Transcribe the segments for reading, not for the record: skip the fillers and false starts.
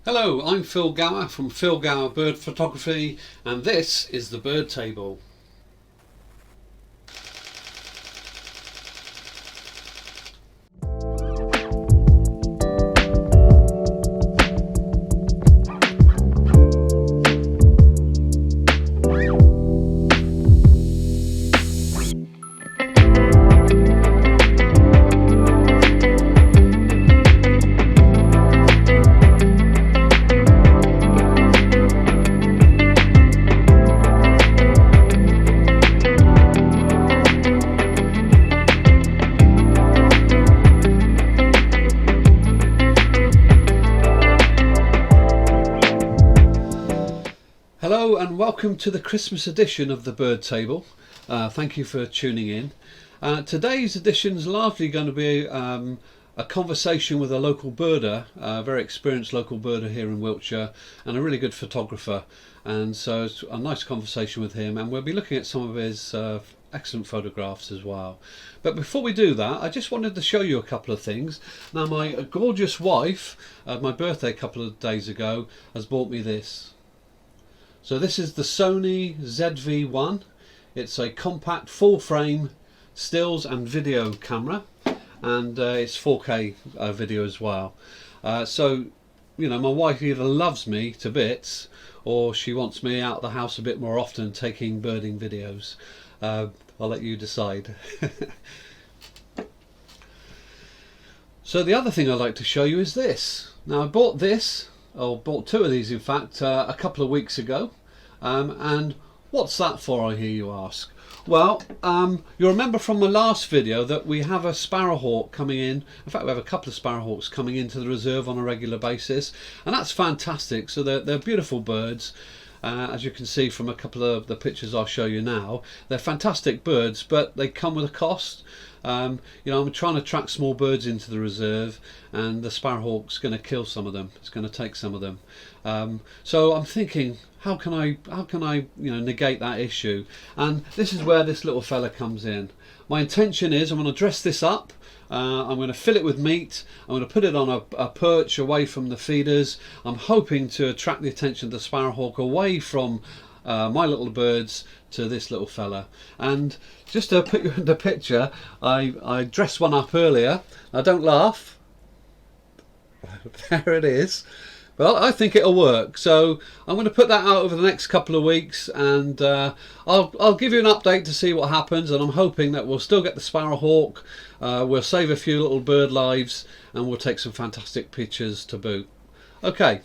Hello, I'm Phil Gower from Phil Gower Bird Photography, and this is the bird table. Hello and welcome to the Christmas edition of the Bird Table. Thank you for tuning in. Today's edition is largely going to be a conversation with a local birder, a very experienced local birder here in Wiltshire and a really good photographer. And so it's a nice conversation with him, and we'll be looking at some of his excellent photographs as well. But before we do that, I just wanted to show you a couple of things. Now, my gorgeous wife, my birthday a couple of days ago, has bought me this. So this is the Sony ZV-1. It's a compact full frame stills and video camera, and it's 4K video as well. So, you know, my wife either loves me to bits or she wants me out of the house a bit more often taking birding videos. I'll let you decide. So the other thing I'd like to show you is this. Now, I bought this, or bought two of these in fact, a couple of weeks ago. And what's that for, I hear you ask? Well, you'll remember from my last video that we have a sparrowhawk coming in. In fact, we have a couple of sparrowhawks coming into the reserve on a regular basis, and that's fantastic. So they're beautiful birds. As you can see from a couple of the pictures I'll show you now, they're fantastic birds, but they come with a cost. You know, I'm trying to attract small birds into the reserve, and the sparrowhawk's going to kill some of them. It's going to take some of them. So I'm thinking, how can I negate that issue? And this is where this little fella comes in. My intention is I'm going to dress this up. I'm going to fill it with meat. I'm going to put it on a perch away from the feeders. I'm hoping to attract the attention of the sparrowhawk away from my little birds to this little fella. And just to put you in the picture, I dressed one up earlier. Now don't laugh. There it is. Well, I think it'll work, so I'm going to put that out over the next couple of weeks, and I'll give you an update to see what happens. And I'm hoping that we'll still get the sparrowhawk, we'll save a few little bird lives, and we'll take some fantastic pictures to boot. Okay,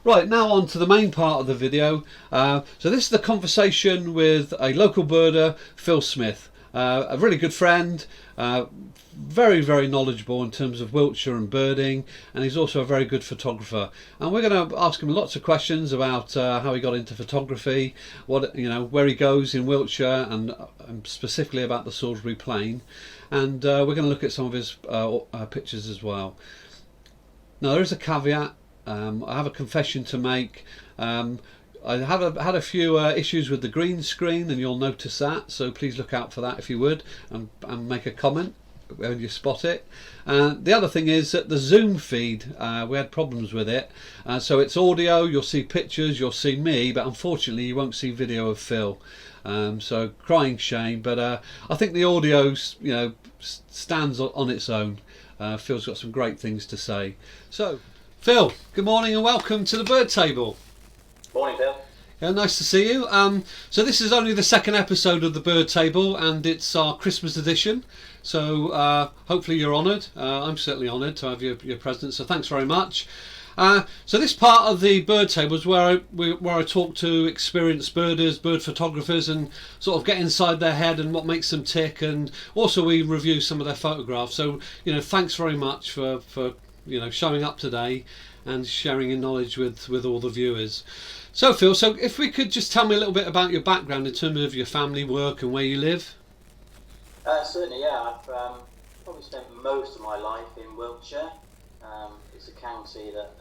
right, now on to the main part of the video. So this is the conversation with a local birder, Phil Smith, a really good friend. Very, very knowledgeable in terms of Wiltshire and birding, and he's also a very good photographer. And we're going to ask him lots of questions about how he got into photography, what, you know, where he goes in Wiltshire, and specifically about the Salisbury Plane. And we're going to look at some of his pictures as well. Now, there is a caveat. I have a confession to make. I had a few issues with the green screen, and you'll notice that, so please look out for that if you would, and make a comment when you spot it. The other thing is that the Zoom feed, we had problems with it, so it's audio, you'll see pictures, you'll see me, but unfortunately you won't see video of Phil. So crying shame, but I think the audio, you know, stands on its own. Phil's got some great things to say. So Phil, good morning and welcome to the Bird Table. Morning, Phil. Yeah, nice to see you. So this is only the second episode of the Bird Table, and it's our Christmas edition. So hopefully you're honoured. I'm certainly honoured to have your presence. So thanks very much. So this part of the Bird Table is where I talk to experienced birders, bird photographers, and sort of get inside their head and what makes them tick. And also we review some of their photographs. So, you know, thanks very much for you know, showing up today and sharing your knowledge with all the viewers. So Phil, so if we could just tell me a little bit about your background in terms of your family, work, and where you live. Certainly, yeah. I've probably spent most of my life in Wiltshire. It's a county that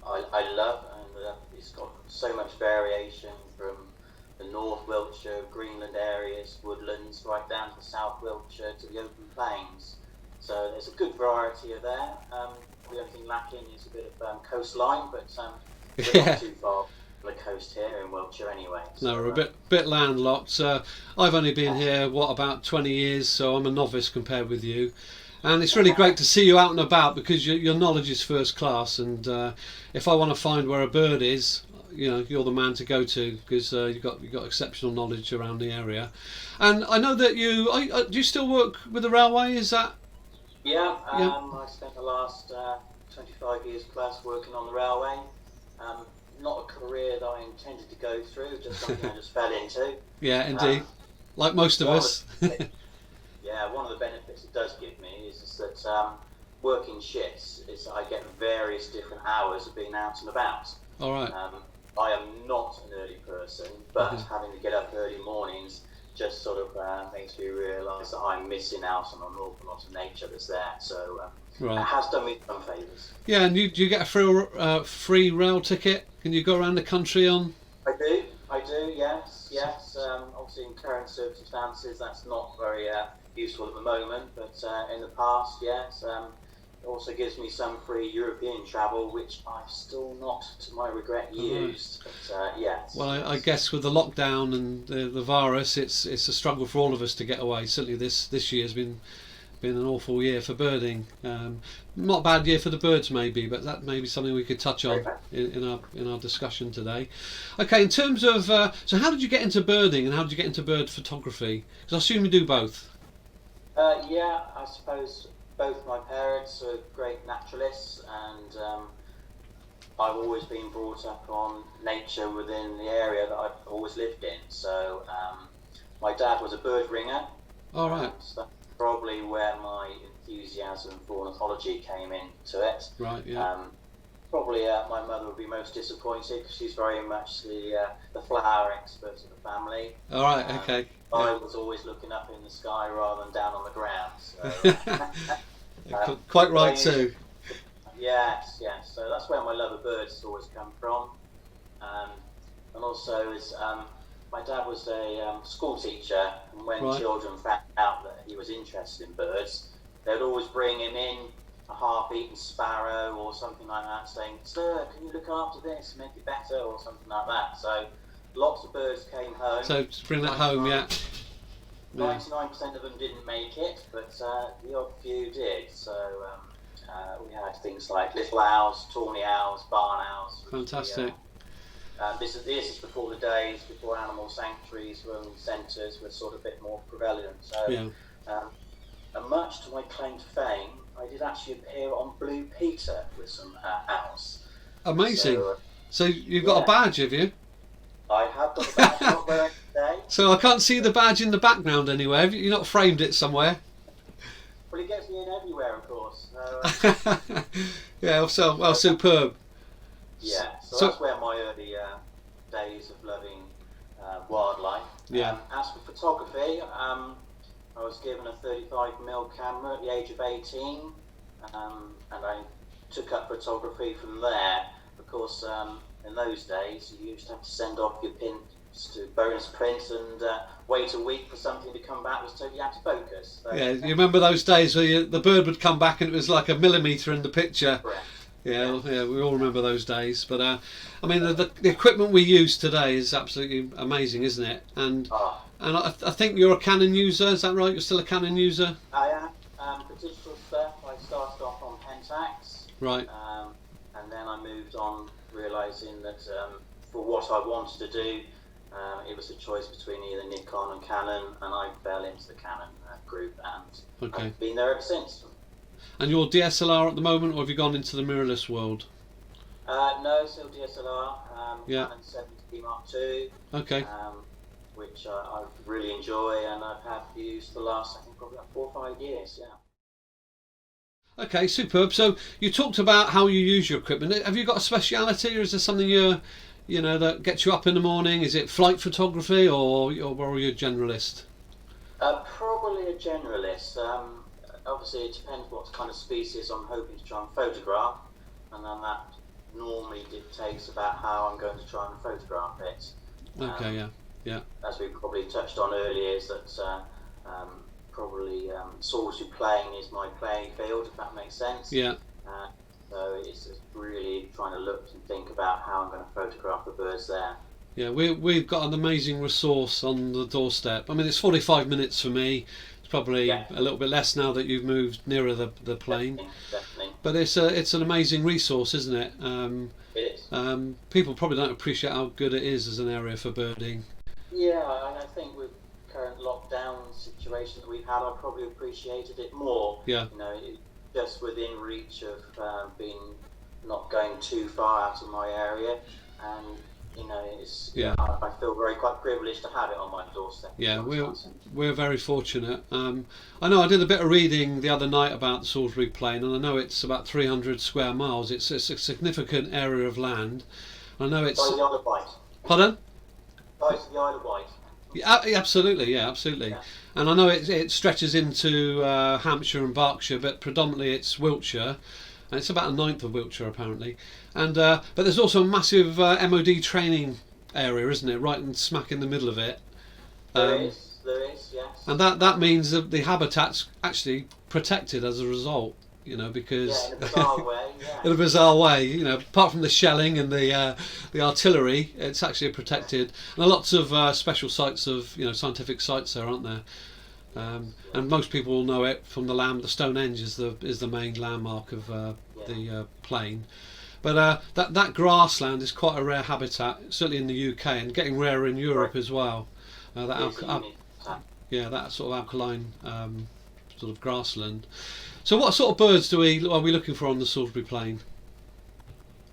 I love, and it's got so much variation from the North Wiltshire, Greenland areas, woodlands, right down to South Wiltshire to the open plains. So there's a good variety of there. the only thing lacking is a bit of coastline, but we're Yeah. not too far from the coast here in Wiltshire anyway. So, No, we're a bit landlocked. I've only been here about 20 years, so I'm a novice compared with you. And it's really great to see you out and about, because your knowledge is first class. And if I want to find where a bird is, you're the man to go to, because you've got exceptional knowledge around the area. And I know that do you still work with the railway? Is that? Yeah, I spent the last 25 years plus working on the railway. Not a career that I intended to go through, just something I just fell into. Yeah, indeed. Like most of us. Yeah, one of the benefits it does give me is that working shifts is I get various different hours of being out and about. All right. I am not an early person, but having to get up early mornings just sort of makes me realise that I'm missing out on an awful lot of nature that's there. So it has done me some favours. Yeah, and do you get a free rail ticket? Can you go around the country on? I do, yes. Obviously, in current circumstances, that's not very useful at the moment, but in the past, yes. It also gives me some free European travel, which I've still not, to my regret, used. But yes. Well, I guess with the lockdown and the virus, it's a struggle for all of us to get away. Certainly, this year has been an awful year for birding. Not a bad year for the birds, maybe, but that may be something we could touch on in our discussion today. Okay, in terms of so how did you get into birding, and how did you get into bird photography? Because I assume you do both. Yeah, I suppose both my parents are great naturalists, and I've always been brought up on nature within the area that I've always lived in. So my dad was a bird ringer. All right. So that's probably where my enthusiasm for ornithology came into it. Right. Yeah. Probably my mother would be most disappointed, because she's very much the flower expert of the family. All right. Okay. I was always looking up in the sky rather than down on the ground. So, quite right too. Yes. So that's where my love of birds has always come from. And also, my dad was a school teacher, and when children found out that he was interested in birds, they would always bring him in a half-eaten sparrow or something like that, saying, "Sir, can you look after this and make it better?" or something like that. So lots of birds came home. So to bring that home, yeah. 99% of them didn't make it, but the odd few did. So we had things like little owls, tawny owls, barn owls. Fantastic. This is before the days before animal sanctuaries and centres were sort of a bit more prevalent. So, and much to my claim to fame, I did actually appear on Blue Peter with some owls. Amazing. So you've got a badge, have you? I have got a badge, not wearing today. So I can't see the badge in the background anywhere. Have you not framed it somewhere? Well, it gets me in everywhere, of course. So, yeah, well, superb. Yeah, so that's where my early days of loving wildlife. Yeah. As for photography, I was given a 35mm camera at the age of 18, and I took up photography from there. Of course, in those days, you used to have to send off your pins to bonus print and wait a week for something to come back that was totally out of focus. So, yeah, you remember those days where the bird would come back and it was like a millimetre in the picture. Correct. Yeah, we all remember those days. But I mean, the equipment we use today is absolutely amazing, isn't it? And I think you're a Canon user. Is that right? You're still a Canon user? I am. For digital stuff, I started off on Pentax. Right. And then I moved on, realising that for what I wanted to do, it was a choice between either Nikon and Canon, and I fell into the Canon group, and I've been there ever since. And you're DSLR at the moment, or have you gone into the mirrorless world? No, still DSLR. Canon 70D Mark II. Okay. Which I really enjoy, and I've had used for the last, I think, probably about 4 or 5 years. Yeah. Okay, superb. So you talked about how you use your equipment. Have you got a speciality, or is there something that gets you up in the morning? Is it flight photography, or are you a generalist? Probably a generalist. Obviously, it depends what kind of species I'm hoping to try and photograph, and then that normally dictates about how I'm going to try and photograph it. Okay, yeah. As we probably touched on earlier, is that probably Salisbury Plane is my playing field, if that makes sense. Yeah. So it's really trying to look and think about how I'm going to photograph the birds there. Yeah, we've got an amazing resource on the doorstep. I mean, it's 45 minutes for me. It's probably Yeah, a little bit less now that you've moved nearer the plane. definitely. But it's an amazing resource, isn't it? It is. People probably don't appreciate how good it is as an area for birding. Yeah, I think with current lockdown situation that we've had, I probably appreciated it more. Yeah, You know, just within reach of being not going too far out of my area, and you know, yeah, I feel quite privileged to have it on my doorstep. yeah. We're very fortunate. I know I did a bit of reading the other night about the Salisbury Plain, and I know it's about 300 square miles. It's a significant area of land. I know it's. Size of the Isle of Wight. Pardon? Size of the Isle of Wight. Yeah, absolutely, yeah, absolutely. Yeah. And I know it stretches into Hampshire and Berkshire, but predominantly it's Wiltshire, and it's about a ninth of Wiltshire apparently. And but there's also a massive MOD training area, isn't it? Right in smack in the middle of it. There is, yes. And that means that the habitat's actually protected as a result. You know, because Yeah, in a bizarre way. Yeah. in a bizarre way, you know, apart from the shelling and the artillery, it's actually protected. And there are lots of special sites of, you know, scientific sites there, aren't there? And most people will know it from the Stonehenge is the main landmark of the plain. But that grassland is quite a rare habitat, certainly in the UK, and getting rarer in Europe as well. That sort of alkaline sort of grassland. So what sort of birds are we looking for on the Salisbury Plain?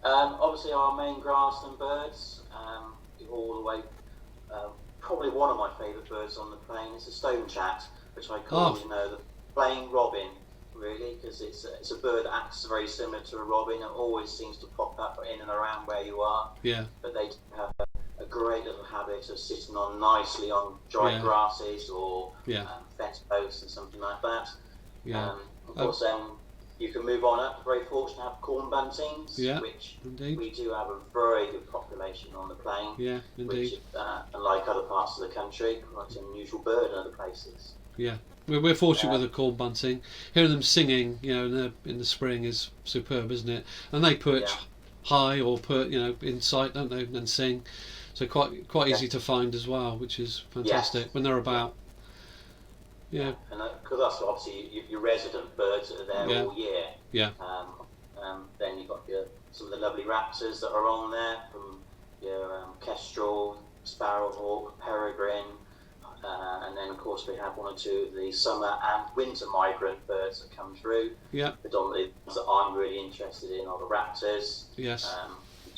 Obviously, our main grassland birds, all the way. Probably one of my favourite birds on the plain is the stone chat, which I call, the plain robin, really, because it's a bird that acts very similar to a robin and always seems to pop up in and around where you are. Yeah. But they have a great little habit of sitting nicely on dry grasses or fence posts and something like that. Yeah. Of course, you can move on up. Very fortunate to have corn buntings, which indeed. we do have a very good population on the plain. Yeah, indeed. Which, unlike other parts of the country, quite an unusual bird in other places. Yeah, we're fortunate with the corn bunting. Hearing them singing, you know, in the spring is superb, isn't it? And they perch high or in sight, don't they, and sing. So quite easy to find as well, which is fantastic when they're about. Yeah. And because that's obviously your resident birds that are there all year. Yeah. Then you've got some of the lovely raptors that are on there, from your kestrel, sparrowhawk, peregrine, and then of course we have one or two of the summer and winter migrant birds that come through. Yeah. Predominantly the ones that I'm really interested in are the raptors. Yes.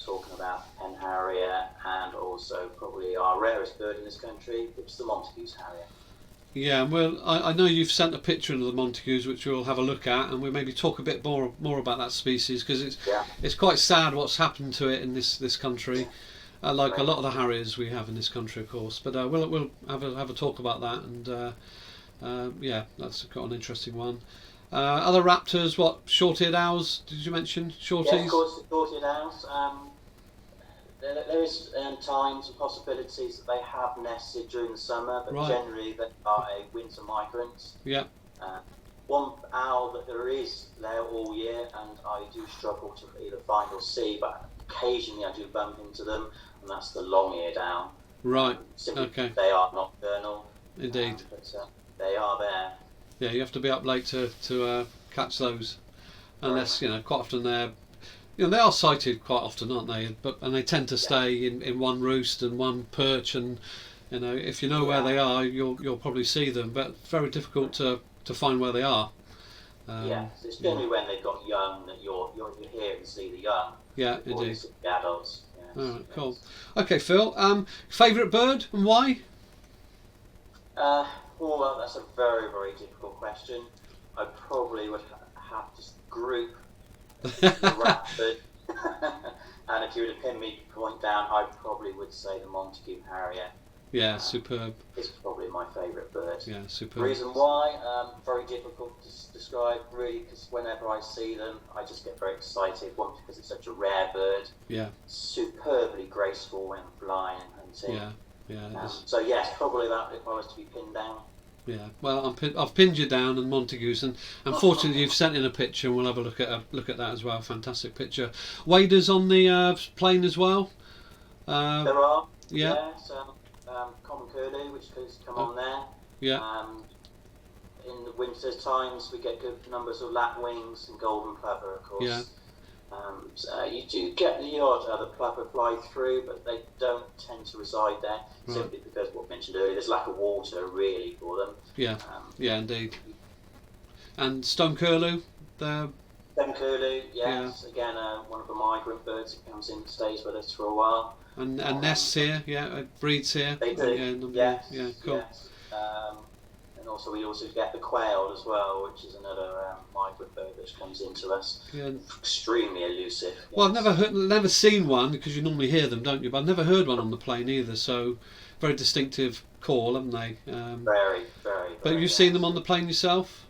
Talking about hen harrier, and also probably our rarest bird in this country, which is the Montague's harrier. Yeah, well, I know you've sent a picture of the Montagues, which we'll have a look at, and we'll maybe talk a bit more about that species, because it's quite sad what's happened to it in this country, like a lot of the harriers we have in this country, of course. But we'll have a talk about that, and that's got an interesting one. Other raptors, what, short-eared owls? Did you mention shorties? Yeah, of course, the short-eared owls. There is times and possibilities that they have nested during the summer, but generally they are a winter migrant. Yeah. One owl that there is there all year, and I do struggle to either find or see, but occasionally I do bump into them, and that's the long-eared owl. Right. Okay. They are nocturnal. Indeed. But they are there. Yeah, you have to be up late to catch those, unless quite often they are sighted quite often, aren't they? And they tend to stay in one roost and one perch, and if you know where they are, you'll probably see them. But very difficult to find where they are. So it's generally when they've got young that you're here and see the young. Yeah, indeed. The adults. All right, cool. Okay, Phil. Favourite bird and why? Well, that's a very, very difficult question. I probably would have to group the raptor, and if you were to pin me point down, I probably would say the Montague harrier. Yeah, superb. It's probably my favourite bird. Yeah, superb. The reason why, very difficult to describe, really, because whenever I see them, I just get very excited. One, because it's such a rare bird. Yeah. Superbly graceful when flying and hunting. Yeah. So yes, probably that if I was to be pinned down. Yeah. Well, I've pinned you down and Montagues, and unfortunately you've sent in a picture, and we'll have a look at that as well. Fantastic picture. Waders on the plane as well. There are. Yeah. Yes. Common curlew, which could come on there. Yeah. In the winter times, we get good numbers of lapwings and golden plover, of course. Yeah. So you do get the odd other plover fly through, but they don't tend to reside there, simply because what I mentioned earlier, there's lack of water really for them. Yeah. Yeah, indeed. And stone curlew, they're... Stone curlew, yes. Yeah. Again, one of the migrant birds that comes in, stays with us for a while. And nests here, breeds here. They do. Yes. Yeah, cool. Yes. And also we also get the quail as well, which is another migrant bird that comes into us. Yeah. Extremely elusive. Yes. Well, I've never seen one, because you normally hear them, don't you? But I've never heard one on the plane either. So, very distinctive call, haven't they? Very. But you've seen them on the plane yourself?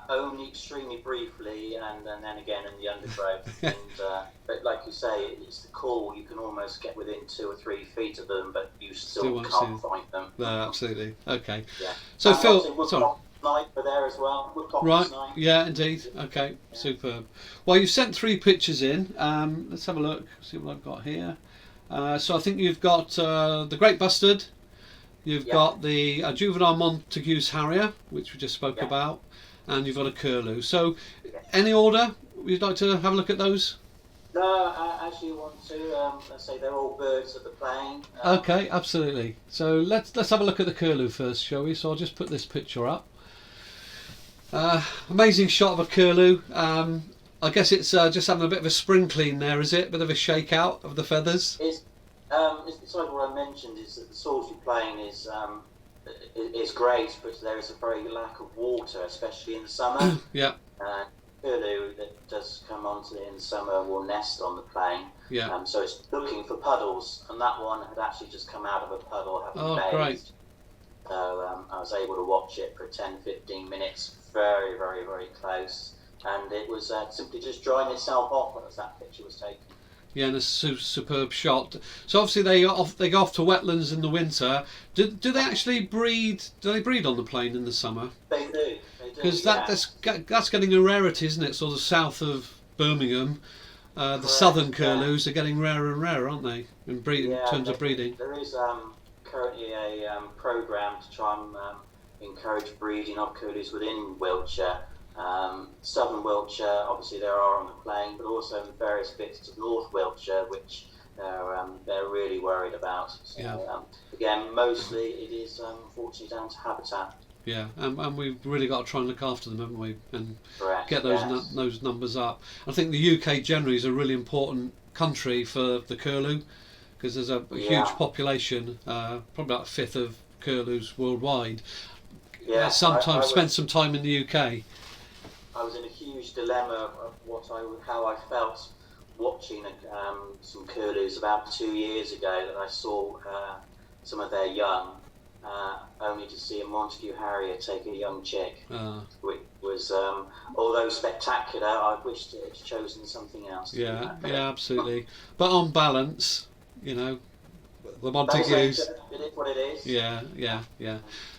Only extremely briefly, and then again in the undergrowth. But like you say, it's the call. You can almost get within 2 or 3 feet of them, but you still can't find them. No, absolutely. Okay. Yeah. So Phil, sorry. Night were there as well. Right. Night. Yeah, indeed. Okay. Yeah. Superb. Well, you've sent 3 pictures in. Let's have a look. See what I've got here. So I think you've got the Great Bustard. You've got the Juvenile Montagues Harrier, which we just spoke about. And you've got a curlew. So, any order you'd like to have a look at those? No, as you want to. Let's say they're all birds of the plane. Okay, absolutely. So let's have a look at the curlew first, shall we? So I'll just put this picture up. Amazing shot of a curlew. I guess it's just having a bit of a spring clean there, is it? A bit of a shake out of the feathers. It's like what I mentioned, is that the Salisbury Plane is great, but there is a very lack of water, especially in the summer. Yeah. Curlew that does come onto it in the summer will nest on the plane. Yeah. So it's looking for puddles, and that one had actually just come out of a puddle, having bathed. Great. So I was able to watch it for 10-15 minutes, very, very, very close, and it was simply just drying itself off as that picture was taken. Yeah, and a superb shot. So obviously they go off to wetlands in the winter. Do they actually breed? Do they breed on the plane in the summer? They do. Because that's getting a rarity, isn't it? Sort of south of Birmingham, the southern curlews are getting rarer and rarer, aren't they? In terms of breeding. There is currently a program to try and encourage breeding of curlews within Wiltshire. Southern Wiltshire, obviously there are on the plane, but also in various bits of North Wiltshire, which they're really worried about. So, again, mostly it is unfortunately down to habitat. Yeah, and we've really got to try and look after them, haven't we? And get those numbers up. I think the UK generally is a really important country for the curlew, because there's a huge population, probably about a fifth of curlews worldwide. Yeah, sometimes spend some time in the UK. I was in a huge dilemma of how I felt watching some curlews about 2 years ago, that I saw some of their young, only to see a Montague Harrier take a young chick, which was, although spectacular, I wished it had chosen something else. Yeah, absolutely. But on balance, the Montagues... It is what it is. Yeah.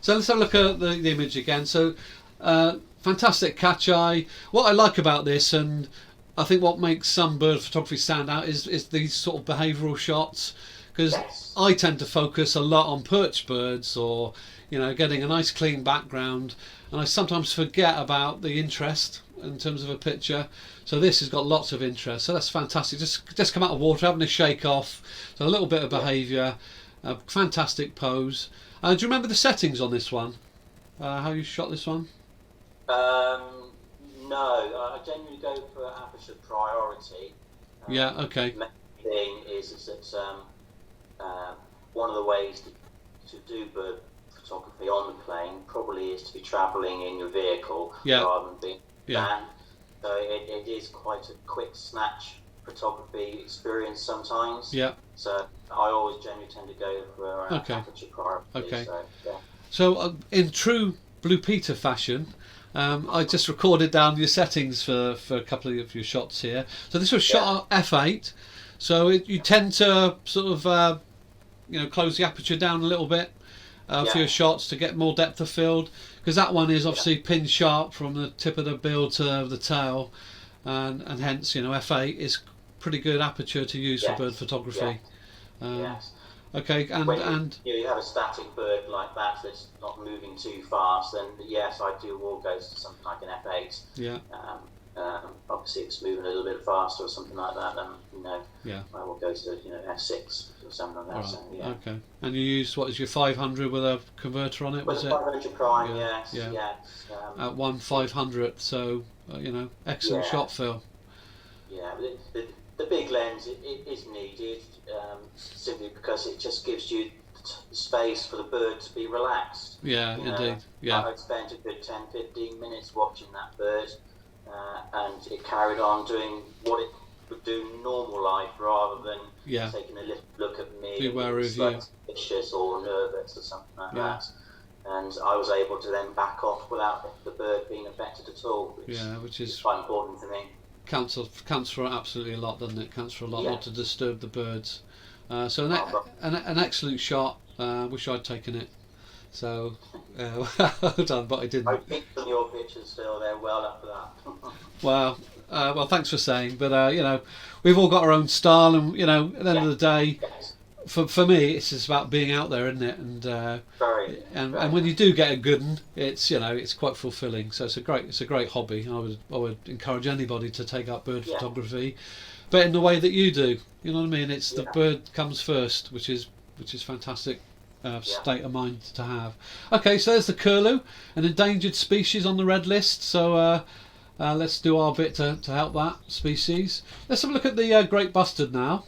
So let's have a look at the image again. So... fantastic catch eye. What I like about this, and I think what makes some bird photography stand out, is these sort of behavioural shots, because I tend to focus a lot on perch birds, or getting a nice clean background, and I sometimes forget about the interest in terms of a picture. So this has got lots of interest, so that's fantastic. Just come out of water, having a shake off, so a little bit of behaviour, a fantastic pose. Do you remember the settings on this one? How you shot this one? No, I generally go for aperture priority. Okay. The main thing is that one of the ways to do bird photography on the plane probably is to be travelling in your vehicle rather than being manned. So it is quite a quick snatch photography experience sometimes. Yeah. So I always generally tend to go for aperture priority. Okay. So in true Blue Peter fashion, I just recorded down your settings for a couple of your shots here. So this was shot at f8, so you tend to sort of close the aperture down a little bit, a few shots to get more depth of field, because that one is obviously pin sharp from the tip of the bill to the tail, and hence f8 is pretty good aperture to use for bird photography. Yes. Okay, and you have a static bird like that that's not moving too fast, then yes, I will go to something like an f8. Yeah. Obviously, if it's moving a little bit faster or something like that, then I will go to f6 or something like that. Right. So, Okay. And you used, what is your 500 with a converter on it? With was a it 500 prime? Yeah. Yes. At 1/500th, so excellent shot, Phil. Yeah, but the big lens is needed simply because it just gives you space for the bird to be relaxed. Yeah, indeed. Yeah. I spent a good 10-15 minutes watching that bird, and it carried on doing what it would do in normal life, rather than taking a little look at me, be wary of you, suspicious or nervous or something like that. And I was able to then back off without the bird being affected at all, which is quite important to me. Counts for absolutely a lot, doesn't it? Counts for a lot, not to disturb the birds. So an excellent shot. Wish I'd taken it. So well done, but I didn't. I picked on your pictures, Phil. They're well up for that. Well, thanks for saying. But we've all got our own style, and at the end of the day, for me, it's just about being out there, isn't it? And when you do get a good one, it's quite fulfilling. So it's a great hobby. I would encourage anybody to take up bird photography, but in the way that you do. You know what I mean? It's the bird comes first, which is fantastic. State of mind to have. Okay, so there's the curlew, an endangered species on the red list. So let's do our bit to help that species. Let's have a look at the great bustard now.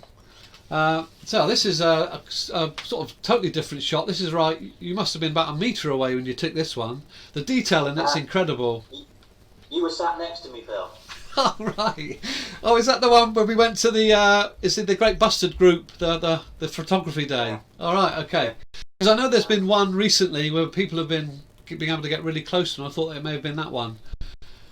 So this is a sort of totally different shot. This is you must have been about a metre away when you took this one. The detail in it's incredible. You were sat next to me, Phil. Oh, right. Oh, is that the one where we went to the Great Bustard group, the photography day? All right, okay. Because I know there's been one recently where people have been being able to get really close, and I thought it may have been that one.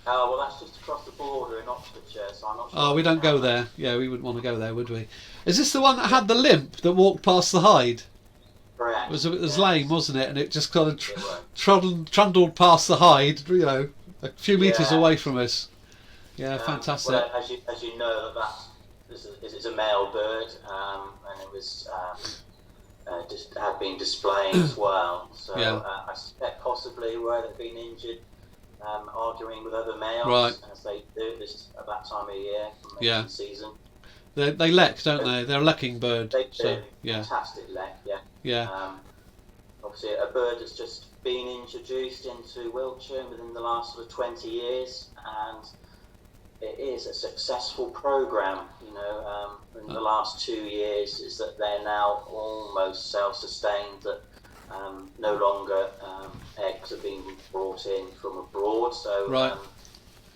Oh, well, that's just across the border in Oxfordshire, so I'm not sure. Oh, we don't go there. Yeah, we wouldn't want to go there, would we? Is this the one that had the limp that walked past the hide? Correct. It was lame, wasn't it? And it just kind of trundled past the hide, a few metres away from us. Yeah, fantastic. Well, as you know, this is a male bird, and it was just had been displaying as well. So I suspect possibly where they've been injured, arguing with other males, as they do this at that time of year, from the season. They leck, don't they? They're a lecking bird. They do. Fantastic leck, obviously, a bird that's just been introduced into Wiltshire within the last sort of 20 years, and it is a successful program. In the last 2 years, is that they're now almost self-sustained. That no longer eggs are being brought in from abroad, so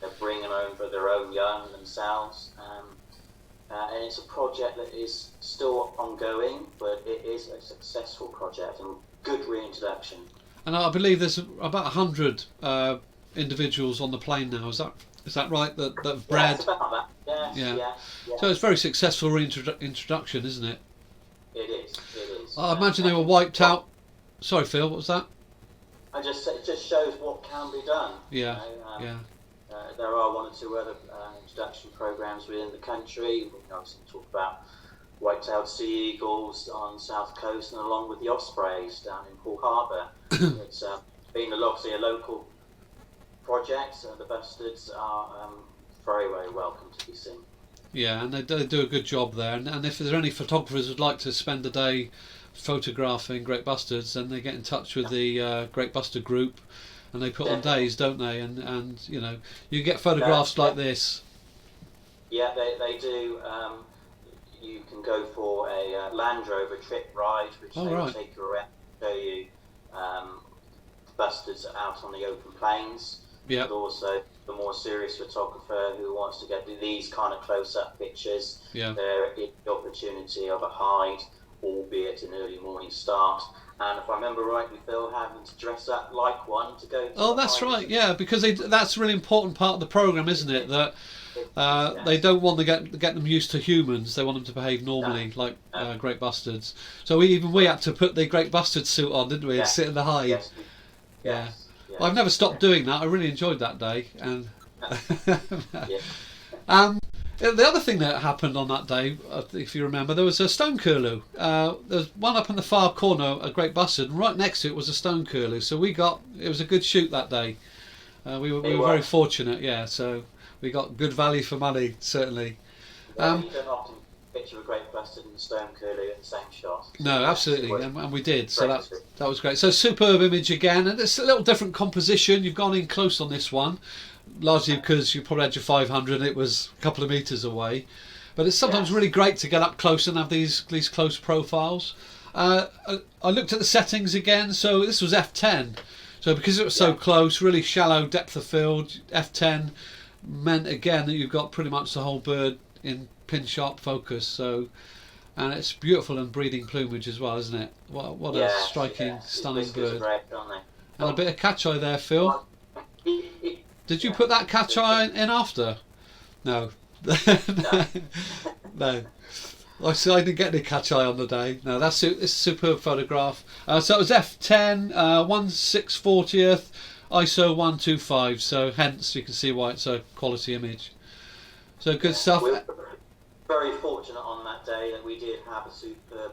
they're bringing over their own young themselves. And it's a project that is still ongoing, but it is a successful project and good reintroduction. And I believe there's about 100 individuals on the plane now. Is that right? That have bred. Yeah, it's about that. Yes. So it's a very successful reintroduction, isn't it? It is. I imagine they were wiped out. Sorry, Phil. What was that? It just shows what can be done. Yeah. There are one or two other introduction programs within the country. We can obviously talk about white-tailed sea eagles on the south coast, and along with the ospreys down in Poole Harbour. It's been obviously a local project, and the bustards are very, very welcome to be seen. Yeah, and they do a good job there. And if there's any photographers who'd like to spend a day photographing great bustards, then they get in touch with the Great Bustard group, and they put on days, don't they? And you get photographs like this. Yeah, they do. You can go for a Land Rover trip ride, which they will take you around, show you bustards out on the open plains. Yeah. But also the more serious photographer who wants to get these kind of close-up pictures, there is the opportunity of a hide, albeit an early morning start. And if I remember rightly, Phil, having to dress up like one to go to that's right, because that's a really important part of the programme, isn't it? That They don't want to get them used to humans. They want them to behave normally, like Great Bustards. So we had to put the Great Bustard suit on, didn't we, and sit in the hide. Yes. Yeah. Well, I've never stopped doing that. I really enjoyed that day. And the other thing that happened on that day, if you remember, there was a stone curlew. There's one up in the far corner, a Great Bustard, and right next to it was a stone curlew. So it was a good shoot that day. We were very fortunate, yeah. So we got good value for money, certainly. You don't often picture a Great Bustard and a stone curlew in the same shot. No, absolutely, and we did. So that was great. So superb image again, and it's a little different composition. You've gone in close on this one, largely because you probably had your 500 and it was a couple of metres away. But it's sometimes really great to get up close and have these close profiles. I looked at the settings again, so this was f10. So because it was so close, really shallow depth of field, f10 meant again that you've got pretty much the whole bird in pin sharp focus. So, and it's beautiful and breeding plumage as well, isn't it? What a striking, stunning bird. Great, aren't they? And a bit of catch eye there, Phil. Did you put that catch eye in after? No. No. I didn't get any catch eye on the day. No, it's a superb photograph. So it was f10, 1/640th, ISO 125. So hence you can see why it's a quality image. So good stuff. We were very fortunate on that day that we did have a superb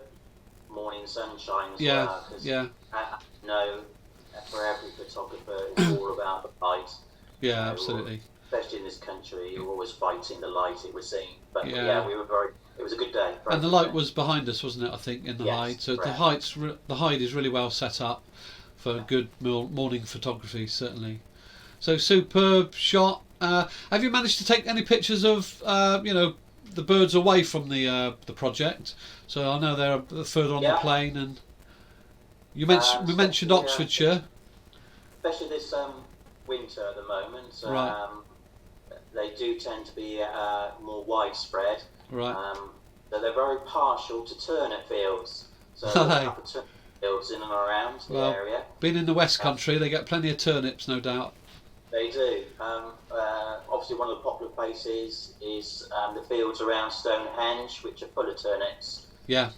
morning sunshine as well. Yeah. No, for every photographer, it's all about the light. Yeah, absolutely. Especially in this country, you're always fighting the light it was seeing. But we were very. It was a good day. And the light was behind us, wasn't it? I think in the hide. So correct. The hide is really well set up for good morning photography, certainly. So superb shot. Have you managed to take any pictures of the birds away from the project? So I know they're further on the plane, and we mentioned Oxfordshire. Especially this winter at the moment. Right. They do tend to be more widespread. Right. So they're very partial to turnip fields. So a couple of turnip fields in and around the area. Being in the West Country, they get plenty of turnips, no doubt. They do. Obviously, one of the popular places is the fields around Stonehenge, which are full of turnips. Yeah.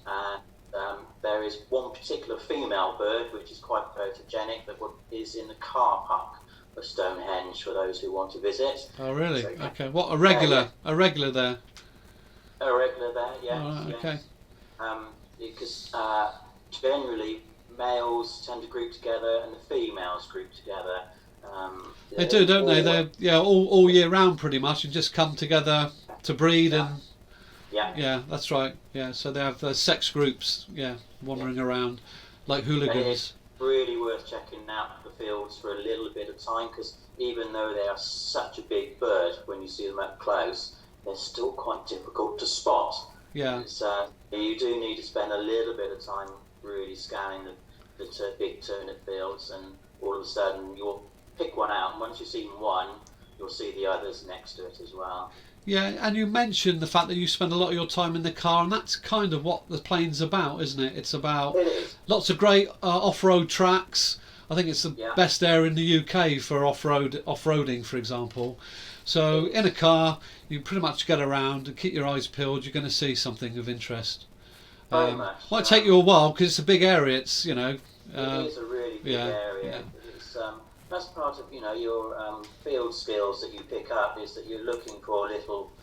And there is one particular female bird which is quite photogenic that is in the car park of Stonehenge for those who want to visit. Oh, really? So, okay. What, a regular there? A regular there, yes. Oh, right, okay. Because generally males tend to group together and the females group together. They do, don't they? They're all year round pretty much, and just come together to breed and. Yeah, that's right. Yeah, so they have sex groups. Wandering around like hooligans. It's really worth checking out the fields for a little bit of time, because even though they are such a big bird, when you see them up close, they're still quite difficult to spot. Yeah. So you do need to spend a little bit of time really scanning the big turnip fields, and all of a sudden you'll pick one out, and once you've seen one, you'll see the others next to it as well. Yeah, and you mentioned the fact that you spend a lot of your time in the car, and that's kind of what the plane's about, isn't it? It's about lots of great off-road tracks. I think it's the best area in the UK for off-roading, for example. So in a car, you pretty much get around and keep your eyes peeled. You're going to see something of interest. Very much. Might take you a while because it's a big area. It's it is a really big area. Yeah. It's, that's part of your field skills that you pick up, is that you're looking for little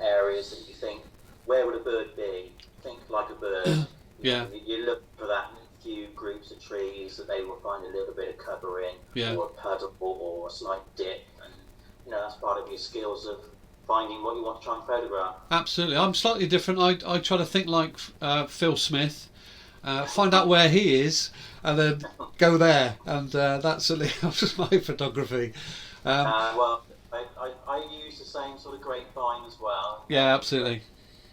areas that you think, where would a bird be? Think like a bird. You look for that few groups of trees that they will find a little bit of cover in, or a puddle or a slight dip, and that's part of your skills of finding what you want to try and photograph. Absolutely. I'm slightly different. I try to think like Phil Smith, find out where he is, and then go there, and that's just my photography. Well, I use the same sort of grapevine as well. Yeah, absolutely.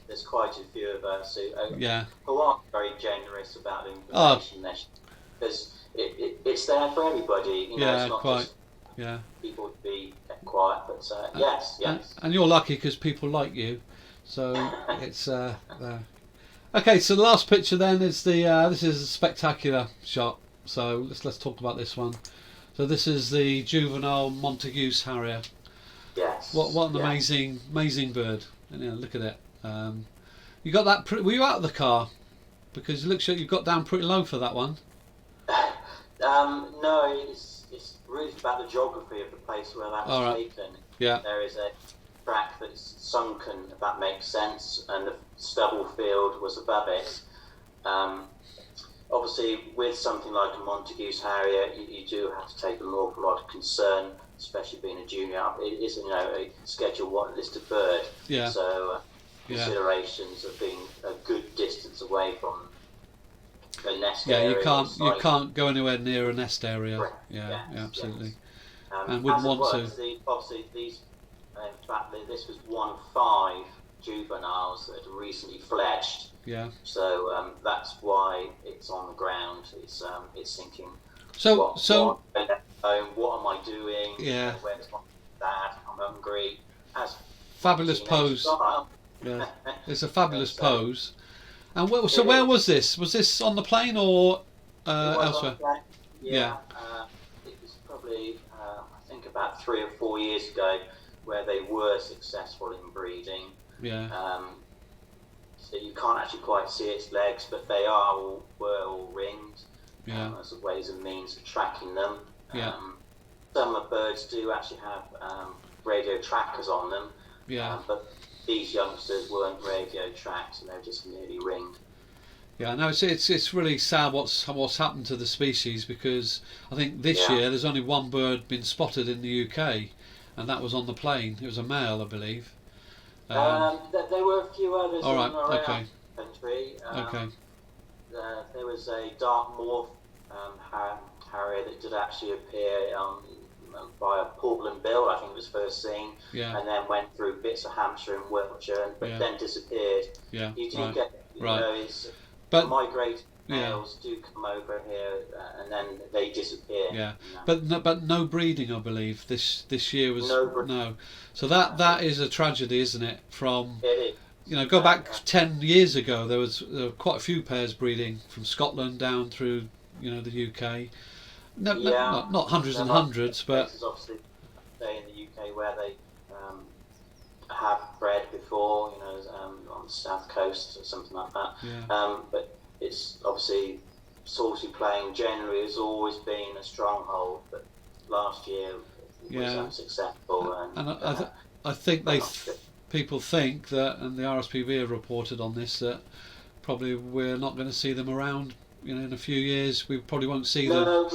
There's quite a few of us who aren't very generous about information, because it's there for everybody. It's not quite. Just people to be quiet, but yes. And you're lucky because people like you, so it's there. Okay, so the last picture then is this is a spectacular shot. So let's talk about this one. So this is the juvenile Montague's Harrier. Yes. What an amazing bird. And, look at it. You got that? Were you out of the car? Because it looks like you got down pretty low for that one. No, it's really about the geography of the place where that was taken. Yeah. There is a track that's sunken, if that makes sense, and the stubble field was above it. Obviously, with something like a Montague's Harrier, you do have to take an awful lot of concern, especially being a junior. It is, a Schedule 1 listed bird. Yeah. So considerations of being a good distance away from a nest area. Yeah, you can't go anywhere near a nest area. Correct. Yeah, absolutely. Yes. And wouldn't want to. Obviously, these, in fact, this was one of 5 juveniles that had recently fledged. Yeah. So that's why it's on the ground. It's thinking. What am I doing? Yeah. Where's my dad? I'm hungry. Fabulous pose. Style. Yeah. It's a fabulous pose. And where was this? Was this on the plane or elsewhere? Yeah. It was probably I think about 3 or 4 years ago where they were successful in breeding. Yeah. So you can't actually quite see its legs, but they were all ringed. Yeah. As a ways and means of tracking them. Yeah. Some of the birds do actually have radio trackers on them. Yeah. But these youngsters weren't radio tracked, and they're just merely ringed. Yeah, no, it's really sad what's happened to the species, because I think this year there's only one bird been spotted in the UK, and that was on the plane. It was a male, I believe. There were a few others in and around the country. Okay. There was a dark morph harrier that did actually appear by a Portland Bill, I think it was first seen, and then went through bits of Hampshire and Wiltshire, but then disappeared. Yeah. You do get, but migrating males do come over here and then they disappear. Yeah, but no breeding, I believe. This year was no. So that is a tragedy, isn't it? From it is. Go back 10 years ago, there were quite a few pairs breeding from Scotland down through the UK. Not hundreds and hundreds, but obviously in the UK where they have bred before, on the south coast or something like that. Yeah. But it's obviously Salisbury Plain generally has always been a stronghold, but last year it was unsuccessful. I think people think that, and the RSPB have reported on this, that probably we're not going to see them around. In a few years, we probably won't see them. No,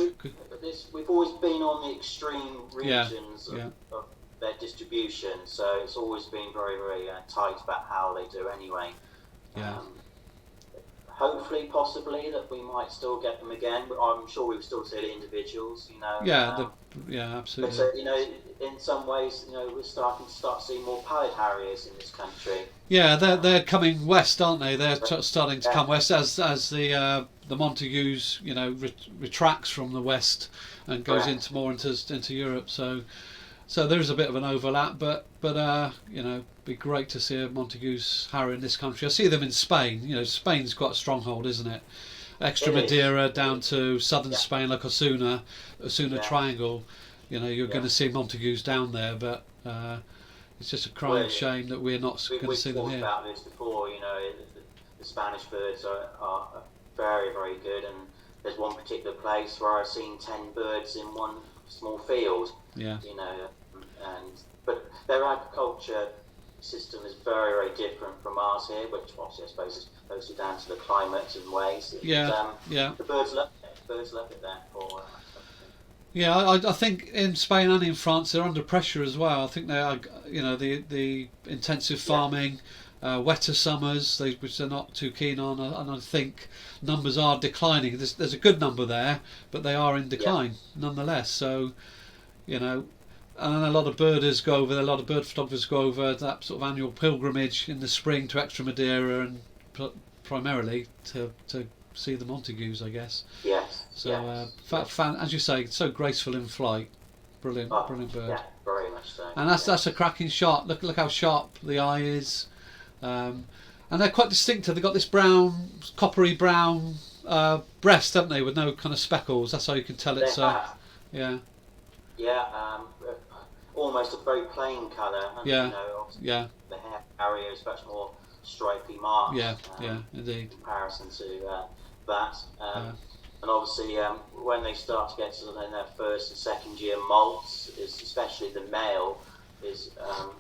we've always been on the extreme regions of their distribution, so it's always been very, very tight about how they do anyway. Yeah. Hopefully, possibly, that we might still get them again. But I'm sure we'll still see the individuals, absolutely. But in some ways, we're starting to see more pallid harriers in this country. Yeah, they're coming west, aren't they? They're starting to come west as the Montagues, retracts from the west and goes into Europe. So there is a bit of an overlap, but be great to see a Montague's harrier in this country. I see them in Spain. Spain's got a stronghold, isn't it? Extremadura down to southern Spain, like Osuna Triangle. You're going to see Montagues down there, but it's just a crying shame that we're not going to see them here. We've talked about this before. The Spanish birds are very, very good, and there's one particular place where I've seen 10 birds in one small field. Yeah. But their agriculture system is very, very different from ours here, which obviously I suppose is mostly down to the climate and ways. The birds love it. The birds love it there for. Yeah, I think in Spain and in France they're under pressure as well. I think they are, the intensive farming, wetter summers, which they're not too keen on, and I think numbers are declining. There's a good number there, but they are in decline nonetheless. So, and a lot of birders go over there, a lot of bird photographers go over that sort of annual pilgrimage in the spring to Extremadura, and primarily to see the Montagues, I guess. Yes. So, as you say, so graceful in flight. Brilliant bird. Yeah, very much so. And that's a cracking shot. Look how sharp the eye is. And they're quite distinctive. They've got this brown, coppery brown breast, haven't they, with no kind of speckles. That's how you can tell it's. Yeah. Yeah. almost a very plain colour, and Yeah. you know, obviously Yeah. the hair area is much more stripy marks. Yeah. Yeah. Indeed. In comparison to that. Yeah. And obviously, when they start to get sort of in their first and second year molts, is especially the male, is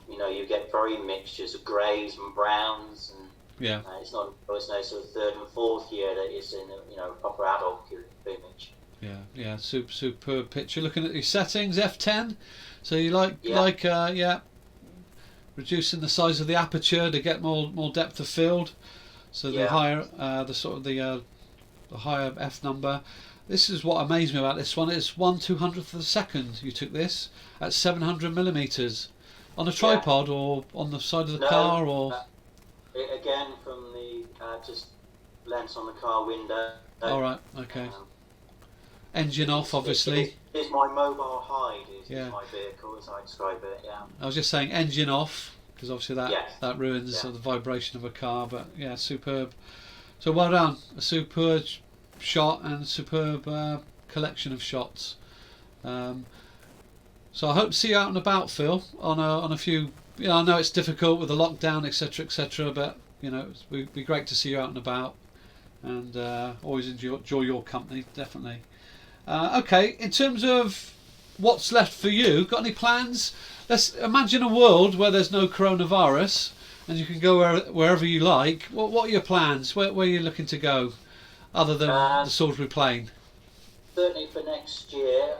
you know, you get very mixtures of greys and browns, and Yeah. it's no sort of third and fourth year that it's in a, you know, proper adult plumage. Yeah. Yeah. Superb picture. Looking at your settings, f10. So you like Yeah. reducing the size of the aperture to get more depth of field. So the Yeah. higher the higher f number. This is what amazed me about this one. It's 1/200th of a second. You took this at 700 millimeters on a tripod or on the side of the No, car, or again from the just lens on the car window. all right, okay. Engine off, obviously. It's my mobile hide. Yeah. Is my vehicle, as I describe it. Yeah. I was just saying engine off, because obviously that ruins Yeah. the vibration of a car. But yeah, superb. So well done. A superb shot and superb collection of shots. So I hope to see you out and about, Phil, on a few. You know, I know it's difficult with the lockdown, etc., etc., but you know, it'd be great to see you out and about, and always enjoy your company, definitely. Okay, in terms of what's left for you, got any plans? Let's imagine a world where there's no coronavirus and you can go wherever you like. What are your plans? Where are you looking to go, other than the Salisbury Plane? Certainly for next year,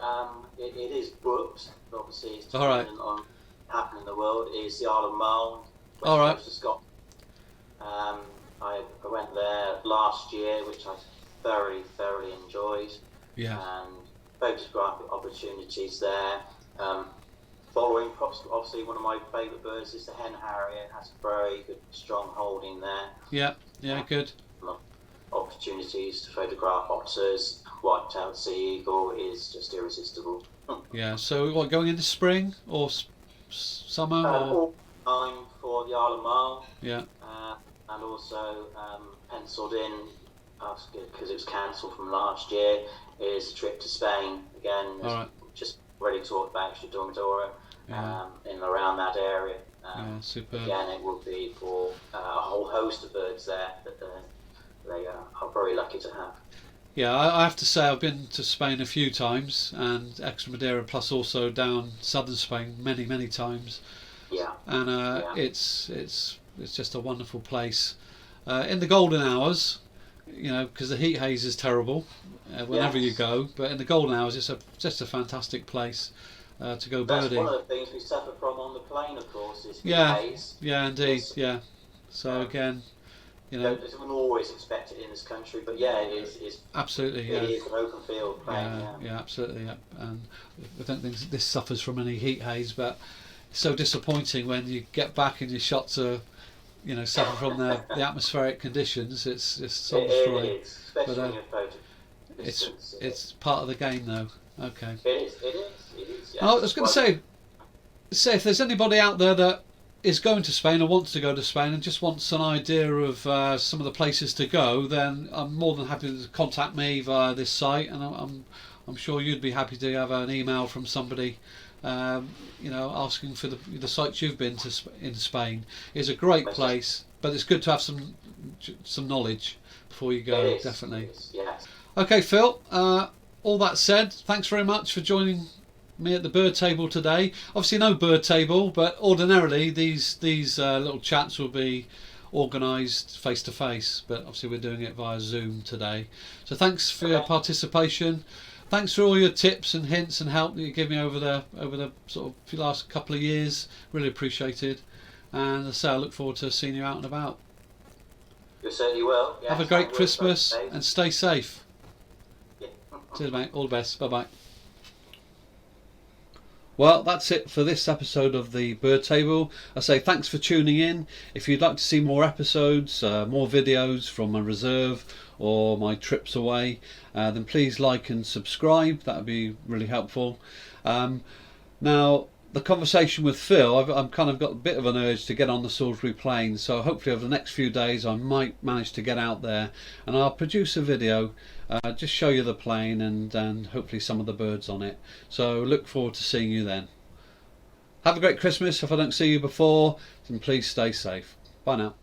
it is booked. Obviously, it's dependent on happening in the world. Is the Isle of Mull, west coast of Scotland. I went there last year, which I thoroughly enjoyed. Yeah. And photographic opportunities there. Following, obviously, one of my favourite birds is the hen harrier. It has a very good, strong holding there. Yeah, good. Opportunities to photograph otters, white-tailed sea eagle is just irresistible. Yeah. So, what, going into spring or summer? All time for the Isle of Mull. Yeah. And also penciled in, because it was cancelled from last year, is a trip to Spain again. Just already talked about Extremadura, in and around that area. Superb. Again, it will be for a whole host of birds there that they are very lucky to have. Yeah, I have to say I've been to Spain a few times, and Extremadura, plus also down southern Spain many times. Yeah. And it's just a wonderful place. In the golden hours, you know, because the heat haze is terrible whenever you go, but in the golden hours it's just a fantastic place to go birding. That's one of the things we suffer from on the plane, of course, is heat haze. Yeah, indeed, yeah. So again, you know, we wouldn't always expect it in this country, but yeah, it is. Absolutely, It is an open field plane. Yeah, absolutely. Yeah. And I don't think this suffers from any heat haze, but it's so disappointing when you get back and your shots are, you know, suffer from the atmospheric conditions. It's just so destroying. It is, especially when you're photo distance. It's part of the game, though. Okay. It is. Yes. I was going to say if there's anybody out there that is going to Spain or wants to go to Spain and just wants an idea of some of the places to go, then I'm more than happy to contact me via this site, and I'm sure you'd be happy to have an email from somebody, you know, asking for the sites you've been to in Spain. It's a great place, but it's good to have some knowledge before you go. Definitely. It is, yes. Okay, Phil. All that said, thanks very much for joining me at the bird table today. Obviously no bird table, but ordinarily these little chats will be organised face to face, but obviously we're doing it via Zoom today. So thanks for your participation. Thanks for all your tips and hints and help that you give me over the sort of last couple of years. Really appreciated. And as I say, I look forward to seeing you out and about. You certainly will. Yes, have a great Christmas and stay safe. Yeah. Cheers, mate. All the best. Bye bye. Well, that's it for this episode of the Bird Table. I say thanks for tuning in. If you'd like to see more episodes, more videos from my reserve or my trips away, then please like and subscribe. That would be really helpful. Now, the conversation with Phil, I've kind of got a bit of an urge to get on the Salisbury Plane, so hopefully over the next few days I might manage to get out there and I'll produce a video, just show you the plane and hopefully some of the birds on it. So look forward to seeing you then. Have a great Christmas if I don't see you before, and please stay safe. Bye now.